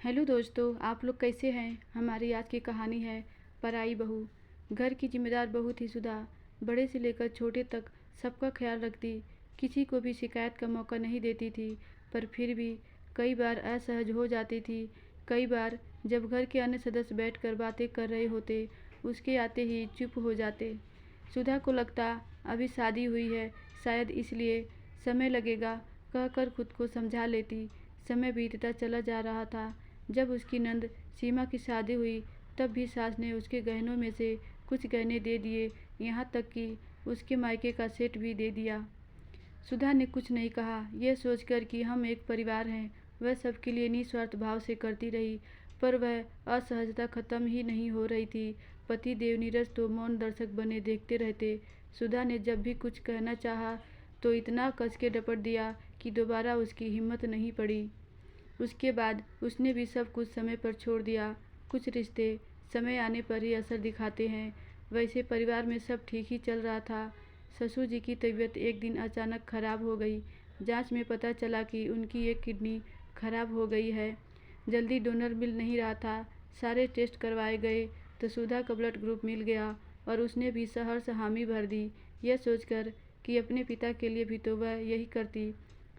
Hello दोस्तों, आप लोग कैसे हैं। हमारी आज की कहानी है पराई बहू। घर की जिम्मेदार बहू थी सुधा। बड़े से लेकर छोटे तक सबका ख्याल रखती, किसी को भी शिकायत का मौका नहीं देती थी। पर फिर भी कई बार असहज हो जाती थी। कई बार जब घर के अन्य सदस्य बैठकर बातें कर रहे होते, उसके आते ही चुप हो जाते। सुधा को लगता अभी शादी हुई है, शायद इसलिए समय लगेगा कहकर खुद को समझा लेती। समय बीतता चला जा रहा था। जब उसकी नंद सीमा की शादी हुई, तब भी सास ने उसके गहनों में से कुछ गहने दे दिए, यहाँ तक कि उसके मायके का सेट भी दे दिया। सुधा ने कुछ नहीं कहा, यह सोचकर कि हम एक परिवार हैं। वह सबके लिए निस्वार्थ भाव से करती रही, पर वह असहजता खत्म ही नहीं हो रही थी। पति देव नीरज तो मौन दर्शक बने देखते रहते। सुधा ने जब भी कुछ कहना चाहा तो इतना कस के डपट दिया कि दोबारा उसकी हिम्मत नहीं पड़ी। उसके बाद उसने भी सब कुछ समय पर छोड़ दिया। कुछ रिश्ते समय आने पर ही असर दिखाते हैं। वैसे परिवार में सब ठीक ही चल रहा था। ससुर जी की तबीयत एक दिन अचानक खराब हो गई। जांच में पता चला कि उनकी एक किडनी खराब हो गई है। जल्दी डोनर मिल नहीं रहा था। सारे टेस्ट करवाए गए तो सुधा का ब्लड ग्रुप मिल गया और उसने भी सहर्ष हामी भर दी, यह सोचकर कि अपने पिता के लिए भी तो वह यही करती।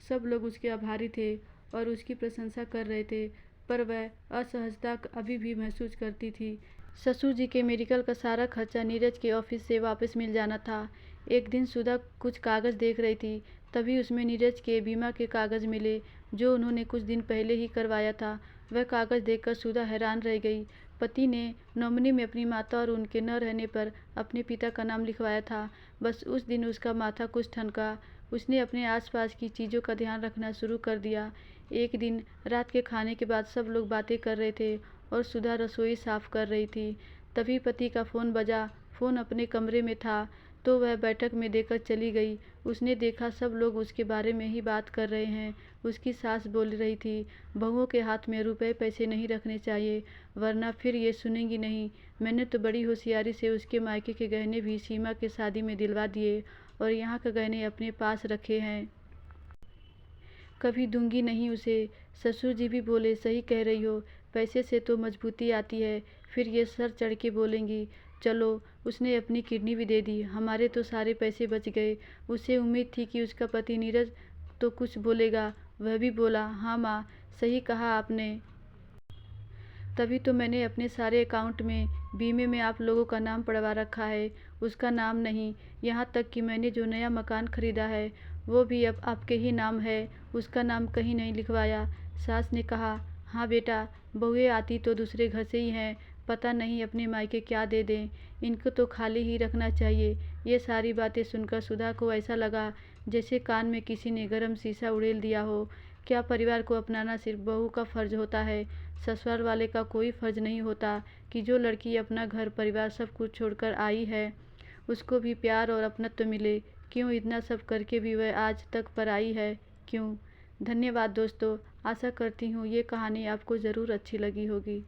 सब लोग उसके आभारी थे और उसकी प्रशंसा कर रहे थे, पर वह असहजता अभी भी महसूस करती थी। ससुर जी के मेडिकल का सारा खर्चा नीरज के ऑफिस से वापस मिल जाना था। एक दिन सुधा कुछ कागज़ देख रही थी, तभी उसमें नीरज के बीमा के कागज़ मिले, जो उन्होंने कुछ दिन पहले ही करवाया था। वह कागज़ देखकर सुधा हैरान रह गई। पति ने नॉमिनी में अपनी माता और उनके न रहने पर अपने पिता का नाम लिखवाया था। बस उस दिन उसका माथा कुछ ठनका। उसने अपने आसपास की चीज़ों का ध्यान रखना शुरू कर दिया। एक दिन रात के खाने के बाद सब लोग बातें कर रहे थे और सुधा रसोई साफ कर रही थी। तभी पति का फ़ोन बजा। फ़ोन अपने कमरे में था तो वह बैठक में देकर चली गई। उसने देखा सब लोग उसके बारे में ही बात कर रहे हैं। उसकी सास बोल रही थी, बहुओं के हाथ में रुपए पैसे नहीं रखने चाहिए, वरना फिर ये सुनेंगी नहीं। मैंने तो बड़ी होशियारी से उसके मायके के गहने भी सीमा के शादी में दिलवा दिए और यहाँ के गहने अपने पास रखे हैं, कभी दूंगी नहीं उसे। ससुर जी भी बोले, सही कह रही हो, पैसे से तो मजबूती आती है। फिर ये सर चढ़ के बोलेंगी। चलो, उसने अपनी किडनी भी दे दी, हमारे तो सारे पैसे बच गए। उसे उम्मीद थी कि उसका पति नीरज तो कुछ बोलेगा। वह भी बोला, हाँ माँ, सही कहा आपने। तभी तो मैंने अपने सारे अकाउंट में बीमे में आप लोगों का नाम पड़वा रखा है, उसका नाम नहीं। यहाँ तक कि मैंने जो नया मकान खरीदा है वो भी अब आपके ही नाम है, उसका नाम कहीं नहीं लिखवाया। सास ने कहा, हाँ बेटा, बहुएं आती तो दूसरे घर से ही हैं, पता नहीं अपने मायके क्या दे दें, इनको तो खाली ही रखना चाहिए। ये सारी बातें सुनकर सुधा को ऐसा लगा जैसे कान में किसी ने गर्म शीशा उड़ेल दिया हो। क्या परिवार को अपनाना सिर्फ बहू का फर्ज होता है? ससुराल वाले का कोई फर्ज नहीं होता कि जो लड़की अपना घर परिवार सब कुछ छोड़कर आई है उसको भी प्यार और अपनत्व मिले? क्यों इतना सब करके भी वह आज तक पराई है? क्यों? धन्यवाद दोस्तों। आशा करती हूँ ये कहानी आपको ज़रूर अच्छी लगी होगी।